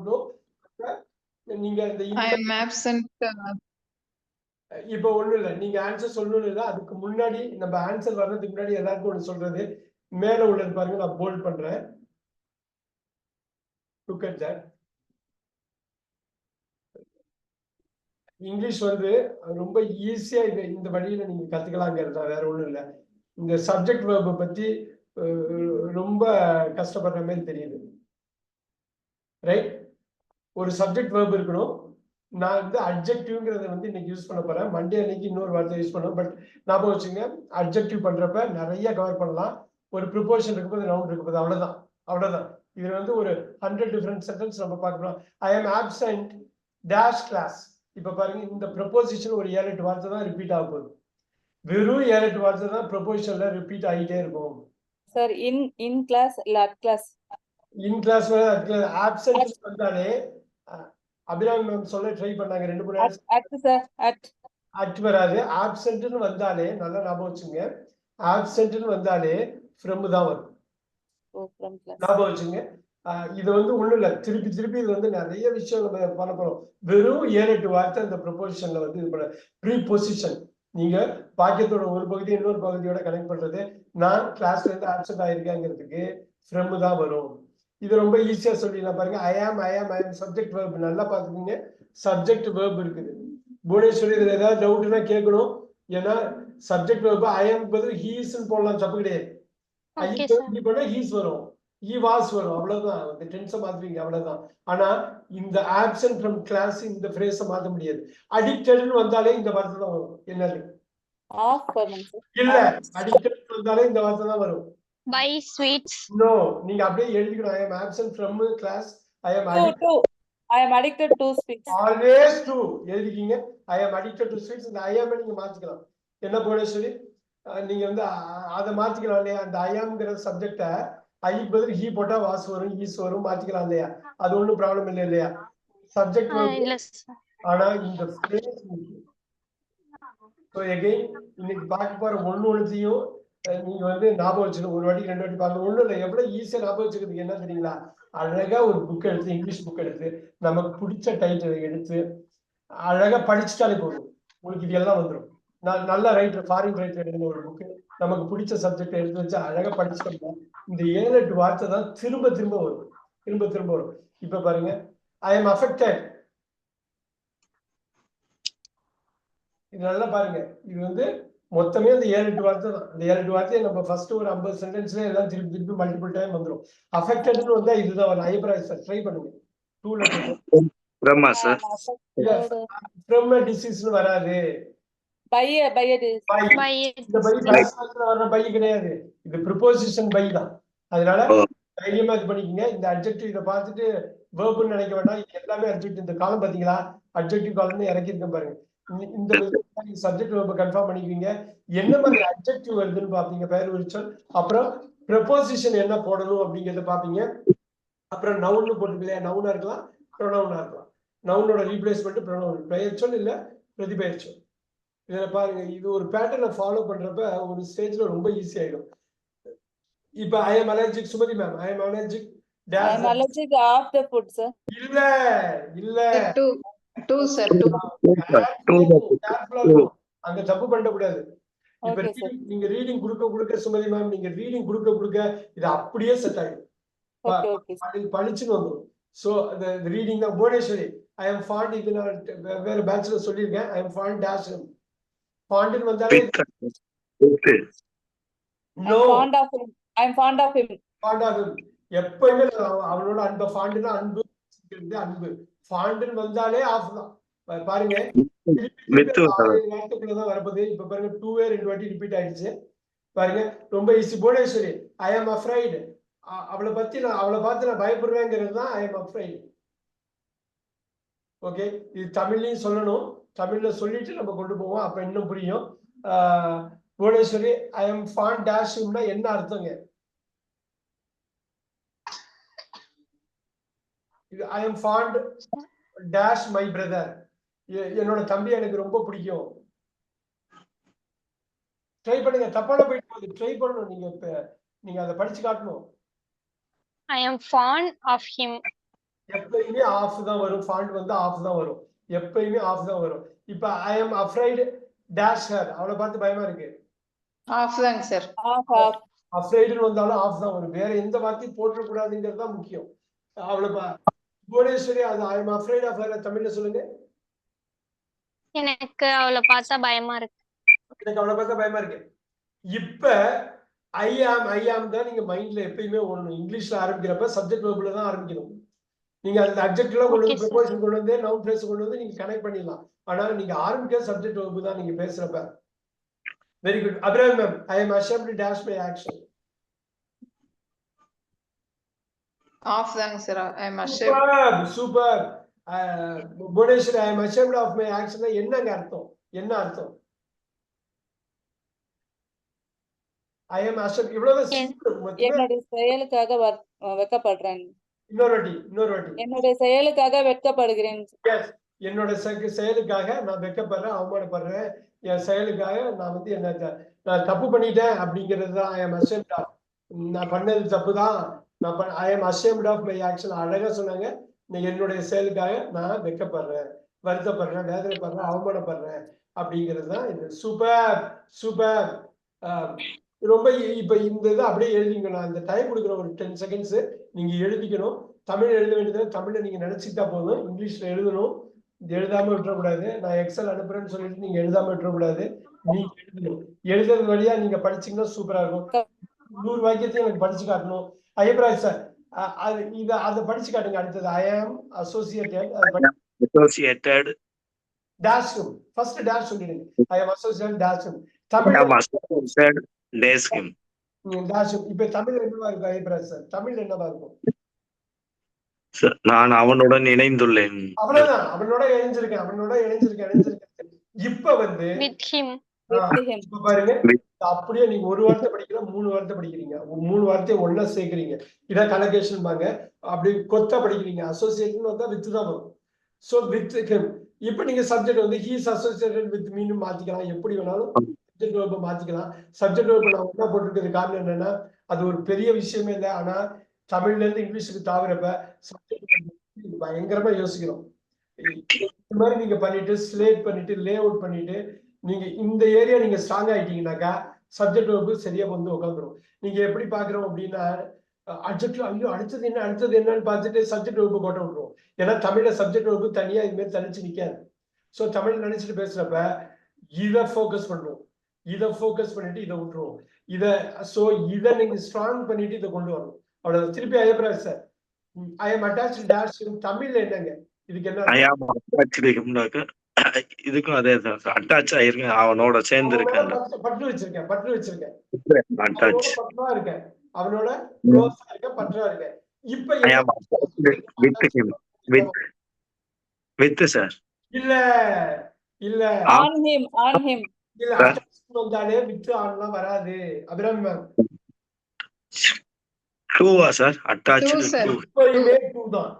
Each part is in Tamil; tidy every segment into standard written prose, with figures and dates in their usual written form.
நோ. நீங்க I am absent. இப்ப ஒண்ணும் இல்ல, நீங்க ஆன்சர் சொல்லணும் இல்ல, அதுக்கு முன்னாடி நம்ம ஆன்சர் வர்றதுக்கு முன்னாடி எல்லாருக்கும் ஒண்ணு சொல்றது. மேல உள்ளது பாருங்க, நான் போல்ட் பண்றேன். Look at that. இங்கிலீஷ் வந்து ரொம்ப ஈஸியா இந்த வழியில நீங்க கத்துக்கலாங்கிறதா, வேற ஒண்ணும் இல்ல. இந்த சப்ஜெக்ட் வெர்பை பத்தி ரொம்ப கஷ்டப்படுற மாதிரி தெரியுது. ரைட்? ஒரு சப்ஜெக்ட் வெர்ப் இருக்கணும். நான் வந்து அட்ஜெக்டிவ்ங்கிறத வந்து இன்னைக்கு யூஸ் பண்ண போறேன். மண்டே அன்னைக்கு இன்னொரு வார்த்தை யூஸ் பண்ணுவோம். பட் ஞாபகம் வச்சுங்க, அட்ஜெக்டிவ் பண்றப்ப நிறைய கவர் பண்ணலாம். ஒரு ப்ரிப்போசிஷன் இருக்கும்போது நவுன் இருக்கும்போது அவ்வளவுதான். அவ்வளவுதான். இதுல வந்து ஒரு 100 டிஃபரெண்ட் சென்டென்ஸ் நம்ம பார்க்கலாம். ஐ ஆம் ஆப்சென்ட் டேஷ் கிளாஸ். இப்ப பாருங்க, இந்த ப்ரொபோசிஷன் ஒரு 7-8 வார்த்தை தான் ரிப்பீட் ஆக போகுது. வெறும் 7-8 வார்த்தை தான் ப்ரொபோசிஷன்ல ரிப்பீட் ஆகிட்டே இருக்கும். சார் இன் கிளாஸ் இல்ல at class? In class absent வந்தாலே அபிராமி மேம் சொல்ல ட்ரை பண்ணாங்க 2-3 அட் வராது. ஆப்சென்ட்னு வந்தாலே நல்லா ஞாபகம் வச்சுங்க, ஆப்சென்ட்னு வந்தாலே ஃப்ரம் தான் வரும். ஞாபகம் வச்சுங்க. இது வந்து ஒண்ணும் இல்ல, திருப்பி திருப்பி இது வந்து நிறைய விஷயம் நம்ம பண்ண போறோம். வெறும் 7-8 வார்த்தை இந்த ப்ரொபோசிஷன்ல வந்து இது பண்ண ப்ரீபொசிஷன். நீங்க வாக்கியத்தோட ஒரு பகுதி இன்னொரு பகுதியோட கனெக்ட் பண்றது. நான் கிளாஸ்ல இருந்து ஆப்சென்ட் ஆயிருக்கேங்கிறதுக்கு ஃப்ரம் தான் வரும். இது ரொம்ப ஈஸியா சொல்லிடலாம் பாருங்க. ஐ ஆம் சப்ஜெக்ட் வெர்ப். நல்லா பாத்துக்கீங்க, சப்ஜெக்ட் வெர்ப் இருக்குது. புவனேஸ்வரி இதுல ஏதாவது டவுட்னா கேட்கணும். ஏன்னா சப்ஜெக்ட் வெர்ப் ஐ ஆம் பதில் ஹீஸ்ன்னு போடலாம், தப்பு கிடையாது. ஹீஸ் வரும், he was வரும், அவ்வளவுதான். அந்த டென்ஸை மாத்துவீங்க, அவ்வளவுதான். ஆனா இந்த ஆப்சென்ட் ஃப்ரம் கிளாஸ் இந்த ஃப்ரேஸை மாத்த முடியாது. அடிக்டட்னு வந்தாலே இந்த வார்த்தை தான் வரும். என்னது? இல்ல, அடிக்டட் வந்தாலே இந்த வார்த்தை தான் வரும். Buy sweets. No, நீங்க அப்படியே எழுதிக்கணும். I am absent from class. I am addicted to sweets. Always to எழுதிக்கீங்க. I am addicted to sweets. இந்த I am நீங்க மாத்திக்கலாம். என்ன புவனேஸ்வரி, நீங்க வந்து அதை மாத்திக்கலாம் இல்லையா? அந்த I amங்கிற சப்ஜெக்ட ஐக்கு பதில் ஹீ போட்டா வாஸ் வரும், ஈஸ் வரும், மாத்திக்கலாம் இல்லையா? அது ஒண்ணும் ப்ராப்ளம் இல்லை இல்லையா? சப்ஜெக்ட் ஆனா இந்த phrase இன்னைக்கு பார்க்க போற ஒண்ணுத்தையும் நீங்க வந்து ஞாபகம் வச்சுக்கணும். ஒரு வாட்டி 2 வாட்டி பார்க்கணும். ஒண்ணும் இல்லை, எவ்வளவு ஈஸியா ஞாபகம் வச்சுக்கிறதுக்கு என்ன தெரியுங்களா? அழகா ஒரு புக் எடுத்து, இங்கிலீஷ் புக் எடுத்து, நமக்கு பிடிச்ச டைட்டில் எடுத்து அழகா படிச்சுட்டாலே போதும், உங்களுக்கு இது எல்லாம் வந்துடும். நான் நல்ல ரைட்டர், ஃபாரின் ரைட்டர் எழுதின ஒரு புக்கு, நமக்கு பிடிச்ச சப்ஜெக்ட் எடுத்து வச்சு அழகா படிச்சுட்டோம்னா இந்த 7-8 வார்த்தை தான் திரும்ப திரும்ப வரும், திரும்ப திரும்ப வரும். இப்ப பாருங்க, ஐ எம் அஃபெக்டட். இது நல்லா பாருங்க, இது வந்து மொத்தமே அந்த 7-8 வார்த்தை தான். அந்த 7-8 வார்த்தையை நம்ம ஃபர்ஸ்ட் ஒரு 50 சென்டென்ஸ்ல எல்லாம் திருப்பி திருப்பி மல்டிபிள் டைம் வந்துடும். அஃபெக்டட்னு வந்தா இதுதான் வரும். ஐப்ராய் சார் ட்ரை பண்ணுங்க. 2 லெட்டர் ஃப்ரம் டிசீஸ்னு வராது. பை கிடையாது, இது ப்ரிபோசிஷன் பை தான். அதனால தைரியமா இது பண்ணிக்கங்க. இந்த அட்ஜெக்டிவ் இதை பார்த்துட்டு வெர்ப்னு நினைக்க வேண்டாம். எல்லாமே அட்ஜெக்டிவ். இந்த காலம் பாத்தீங்களா, அட்ஜெக்டிவ் காலம்னு இறக்கிருக்கேன் பாருங்க. இந்த சப்ஜெக்ட் வெர்பை கன்ஃபார்ம் பண்ணிக்குவீங்க. என்ன மாதிரி அட்ஜெக்டிவ் வருதுன்னு பாப்பீங்க, பெயர் விரிச்சொல். அப்புறம் ப்ரிபோசிஷன் என்ன போடணும் அப்படிங்கறத பாப்பீங்க. அப்புறம் நவுன் போட்டுக்கலையா, நவுனா இருக்கலாம், ப்ரொனவுனா இருக்கலாம். நவுனோட ரீப்ளேஸ்மெண்ட் ப்ரொனவுன், பெயர் சொல் இல்ல பிரதிபெயர் சொல். இதுல பாருங்க, இது ஒரு பேட்டர்னை ஃபாலோ பண்றப்ப ஒரு ஸ்டேஜ்ல ரொம்ப ஈஸி ஆயிடும். இப்ப I am allergic Sumathi ma'am, I am allergic of the food sir. இல்ல இல்ல, அங்க தப்பு பண்ண கூடாது. இப்ப நீங்க ரீடிங் கொடுக்க சுமதி மேம், நீங்க ரீடிங் கொடுக்க இது அப்படியே செட் ஆயிடும், பளிச்சுன்னு வந்துடும். சோ அந்த ரீடிங் தான். புவனேஸ்வரி, ஐ எம் ஃபாண்ட், இது நான் வேற பேட்ச்ல சொல்லியிருக்கேன். I am fond dash. Fond வந்தாலே no, I am fond of him. Fond of him. எப்பவுமே அவனோட அன்பு, ஃபாண்ட்னா அன்பு, அன்பு. ஃபாண்ட்னு வந்தாலே ஆஃப் தான். பாருங்க, வார்த்தைக்குள்ளதான் வரப்போகுது. இப்ப பாருங்க 2 2 வாட்டி ரிப்பீட் ஆயிடுச்சு பாருங்க. ரொம்ப easy. Bhuvaneswari, I am afraid. அவளை பார்த்து நான் பயப்படுறேங்கிறது தான் ஐ எம் அஃப்ரைட். ஓகே, இது தமிழ்லையும் சொல்லணும். தமிழ்ல சொல்லிட்டு நம்ம கொண்டு போவோம், அப்ப இன்னும் புரியும். Bhuvaneswari, I am fond dash என்ன அர்த்தங்க? இது I am fond dash my brother. என்னோட தம்பி எனக்கு ரொம்ப பிடிக்கும். ட்ரை பண்ணுங்க, தப்பான போயிட்டு போகுது. ட்ரை பண்ணணும், நீங்க அதை படிச்சு காட்டணும். I am fond of him. எப்பயுமே ஆஃப் தான் வரும். ஃபாண்ட் வந்து ஆஃப் தான் வரும். எப்பயுமே ஆஃப் தான் வரும். இப்ப ஐ அம் அஃப்ரைட் டேஷ் ஹர் அவளை பார்த்து பயமா இருக்கு. ஆஃப் தாங்க சார். Off. அஃப்ரைடுன்னு வந்தாலும் ஆஃப் தான் வரும். வேற எந்த வார்த்தையும் போட்டுறக்கூடாதுங்கிறது தான் முக்கியம். அவளை புவனேஸ்வரி அது ஐ அம் அஃப்ரைட் ஆஃப் ஹர் தமிழ்ல சொல்லுங்க. எனக்கு அவளை பார்த்தா பயமா இருக்கு. எனக்கு அவளை பார்த்தா பயமா இருக்கு. இப்ப ஐ ஆம் தான் நீங்க மைண்ட்ல எப்பயுமே ஓடணும். இங்கிலீஷ்ல ஆரம்பிக்கிறப்ப சப்ஜெக்ட் வெர்ப்ல தான் ஆரம்பிக்கணும். நீங்க அந்த அட்ஜெக்ட்லாம் கொண்டு வந்து ப்ரொபோஷன் கொண்டு வந்து நவுன் ஃப்ரேஸ் கொண்டு வந்து நீங்க கனெக்ட் பண்ணிடலாம். ஆனா நீங்க ஆரம்பிக்கிற சப்ஜெக்ட் வெர்ப் தான் நீங்க பேசுறப்ப. Very good. Abirami ma'am, I am ashamed to dash my action. Of தாங்க sir. I am ashamed. Super. Bhuvaneswari, I am ashamed of my action என்னங்க அர்த்தம்? என்ன அர்த்தம்? ஐ அம் ashamed இவ்வளவு என்னுடைய செயலுக்காக வெட்கப்படுறேன். இன்னொரு வாட்டி. என்னுடைய செயலுக்காக வெட்கப்படுகிறேன். எஸ், என்னோட செயலுக்காக நான் வெட்கப்படுறேன், அவமானப்படுறேன். என் செயலுக்காக நான் வந்து நான் தப்பு பண்ணிட்டேன் அப்படிங்கிறது தான் ஐ அம் ashamed of. நான் பண்ணது தப்பு தான். ஐ am ashamed of my action. அழகா சொன்னாங்க. என்னுடைய செயலுக்காக நான் வெட்கப்படுறேன், வருத்தப்படுறேன், வேதனைப்படுறேன், அவமானப்படுறேன் அப்படிங்கிறது தான் இது. Super super. ரொம்ப இப்ப இந்த இதை அப்படியே எழுதிங்க. நான் இந்த டைம் கொடுக்குற ஒரு 10 செகண்ட்ஸ் நீங்க எழுதிக்கணும். தமிழ் எழுத வேண்டியது தமிழ்ல நீங்க நினைச்சுட்டா போதும். இங்கிலீஷ்ல எழுதணும். எழுதாம விட்டுறக்கூடாது. நான் எக்ஸல் அனுப்புறேன்னு சொல்லிட்டு நீங்க எழுதாம விட்டுறக்கூடாது. நீங்க எழுதணும். எழுதுறது வழியா நீங்க படிச்சீங்கன்னா சூப்பரா இருக்கும். 100 வாக்கியத்தையும் எனக்கு படிச்சு காட்டணும். ஐயப்பராஜ் சார், அதை படிச்சு காட்டுங்க. அடுத்தது ஐ ஆம் அசோசியேட்டட் டேஷ் ஃபர்ஸ்ட் டேஷ் சொல்லிடுங்க. ஐ ஆம் அசோசியேட்டட் டேஷ் தமிழ் டேஷ். இப்ப தமிழ்ல என்னவா இருக்கும் ஐயப்பராஜ் சார்? தமிழ்ல என்னவா இருக்கும்? நான் அவனுடன் இணைந்துள்ளேன். அவ்வளவுதான். அவனோட இணைஞ்சிருக்கேன். இப்ப வந்து இப்ப பாருங்க, அப்படியே நீங்க ஒரு வார்த்தை படிக்கலாம், 3 வார்த்தை படிக்கிறீங்க. 3 வார்த்தையை ஒன்னா சேர்க்கிறீங்க. இதான் கலகேஷன் பாங்க. அப்படி கொத்தா படிக்கிறீங்க. அசோசியேஷன் வந்தா வித் தான் வரும். சோ வித் இப்ப நீங்க சப்ஜெக்ட் வந்து ஹீஸ் அசோசியேட்டட் வித் மீனு மாத்திக்கலாம். எப்படி வேணாலும் சப்ஜெக்ட் வெர்பை மாத்திக்கலாம். சப்ஜெக்ட் வெர்பை நான் ஒன்னா போட்டுருக்கிறது காரணம் என்னன்னா, அது ஒரு பெரிய விஷயமே இல்லை. ஆனா தமிழ்ல இருந்து இங்கிலீஷுக்கு தாவறப்ப சப்ஜெக்ட் பயங்கரமா யோசிக்கிறோம். இந்த மாதிரி நீங்க பண்ணிட்டு ஸ்லேட் பண்ணிட்டு லே அவுட் பண்ணிட்டு நீங்க இந்த ஏரியா நீங்க ஸ்ட்ராங் ஆயிட்டீங்கன்னாக்கா சப்ஜெக்ட் வெர்பு சரியா வந்து உட்காந்துரும். நீங்க எப்படி பாக்குறோம் அப்படின்னா, அட்ஜெக்டிவ் ஐயோ அடுத்தது என்னன்னு பார்த்துட்டு சப்ஜெக்ட் வெர்பு போட்ட விட்டுருவோம். ஏன்னா தமிழ்ல சப்ஜெக்ட் வெர்பு தனியா இது மாதிரி தனிச்சு நிக்காது. ஸோ தமிழ் நினைச்சிட்டு பேசுறப்ப இதை ஃபோக்கஸ் பண்ணுவோம். இதை ஃபோக்கஸ் பண்ணிட்டு இதை விட்டுருவோம். இதை நீங்க ஸ்ட்ராங் பண்ணிட்டு இதை கொண்டு வரணும். அவ்வளவு. திருப்பி Ayyapparaj sir, I am attached dash தமிழ்ல என்னங்க? இதுக்கு என்ன? இதுக்கும் அதே தான். அட்டாச் ஆயிருக்கேன், அவனோட சேர்ந்து இருக்கேன். பற்று வச்சிருக்கேன். பற்றா இருக்கேன். அவனோட க்ளோஸா இருக்கேன், பற்றா இருக்கேன். இப்ப வித் சார் இல்ல On him. இல்ல வந்தாலே வித் ஆன்லாம் வராது. அபிராமி மேம், டூவா சார்? அட்டாச் எப்பயுமே டூ தான்.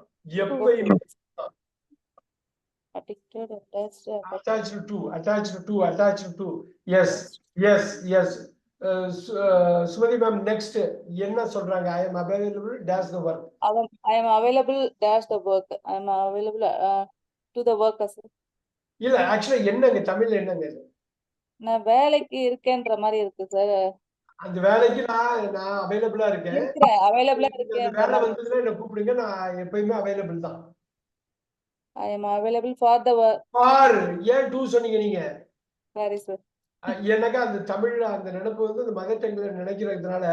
எப்பயுமே attached to. Yes. Sumathi ma'am, next என்ன சொல்றாங்க? I am available dash the work. I am available dash the work. I am available to the work. இல்ல ஆக்சுவலா என்னங்க தமிழ்ல என்னங்க? நான் வேலைக்கு இருக்கேன்ற மாதிரி இருக்கு சார். அந்த வேலைக்கு நான் அவைலபிளா இருக்கேன். அவைலபிளா இருக்கேன். வேலை வந்ததுன்னா என்ன கூப்பிடுங்க. நான் எப்பயுமே அவைலபிள் தான். I am available for the work. ஏன் டூ சொன்னீங்க நீங்க? சரி சார். எனக்கு அந்த தமிழ்ல அந்த நினைப்பு வந்து அந்த மதர் டங்ல நினைக்கிறதுனால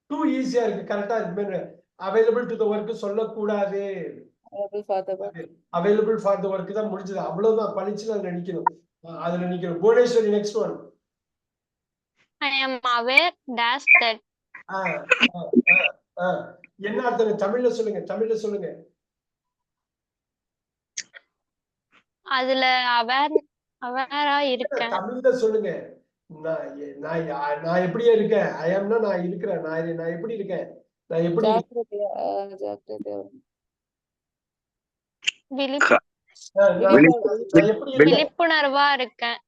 டூ ஈஸியா இருக்கு. கரெக்டா இருக்கு. அவைலபிள் டு த ஒர்க் சொல்லக்கூடாது. அவைலபிள் ஃபார் த ஒர்க் தான் முடிஞ்சது. அவ்வளவுதான். பழிச்சுன்னு அதுல நிக்கணும். Bhuvaneswari, next one. I am aware dash that. என்ன அர்த்தம்? தமிழ்ல சொல்லுங்க. அதுல அவேரா இருக்கேன். தமிழ்ல சொல்லுங்க. நான் எப்படியே இருக்கேன். ஐ ஆம்னா நான் இருக்கிறேன். நான் எப்படி இருக்கேன்? நான் எப்படி விழிப்புணர்வா இருக்கேன்.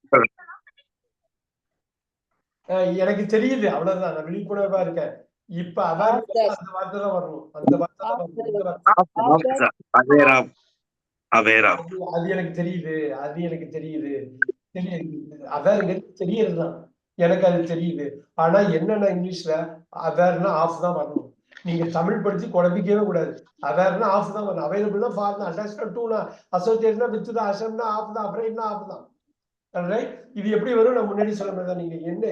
எனக்கு தெரியுது. அவ்வளவுதான். நான் விழிப்புணர்வா இருக்கேன். இப்ப அவேர்னஸ் அந்த வார்த்தை தான் வரணும். அந்த வார்த்தை தான் வரணும். இந்த வார்த்தை. அவேர் ஆஃப் அவேர் ஆஃப் அது எனக்கு தெரியுது, அது எனக்கு தெரியுது. அவேர்ங்கிறது தெரியறதுதான். எனக்கு அது தெரியுது. ஆனா என்னன்னா இங்கிலீஷ்ல அவேர்னா ஆஃப் தான் வரணும். நீங்க தமிழ் படிச்சு குழப்பிக்கவே கூடாது. அவேர்னா ஆஃப் தான் வரணும். அவைலபிள்னா ஃபார் தான், அட்டாச்மெண்ட் டு தான், அசோசியேட்னா வித் தான், அசம்னா ஆஃப் தான், அப்ரைட்னா ஆஃப் தான். ரைட்? இது எப்படி வரும்? நான் முன்னாடி சொன்ன மாதிரி தான். நீங்க என்ன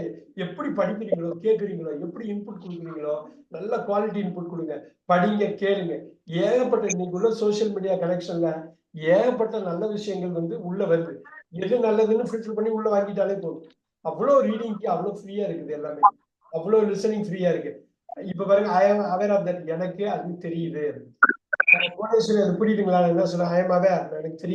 எப்படி படிக்கிறீங்களோ, கேட்குறீங்களோ, எப்படி இன்புட் கொடுக்குறீங்களோ, நல்ல குவாலிட்டி இன்புட் கொடுங்க. படிங்க, கேளுங்க. ஏகப்பட்ட இன்னைக்கு உள்ள சோசியல் மீடியா கனெக்ஷன்ல ஏகப்பட்ட நல்ல விஷயங்கள் வந்து உள்ள வருது. எது நல்லதுன்னு ஃபில்டர் பண்ணி உள்ள வாங்கிட்டாலே போதும். அவ்வளோ ரீடிங்க்கு அவ்வளோ ஃப்ரீயா இருக்குது எல்லாமே. அவ்வளோ லிசனிங் ஃப்ரீயா இருக்கு. இப்ப பாருங்க, ஐ ஆம் அவேர் ஆஃப் தட். எனக்கு அது தெரியுது. புரியுதுங்களா? என்ன சொல்றேன்? ஐ ஆம் அவேர், எனக்கு தெரியுது.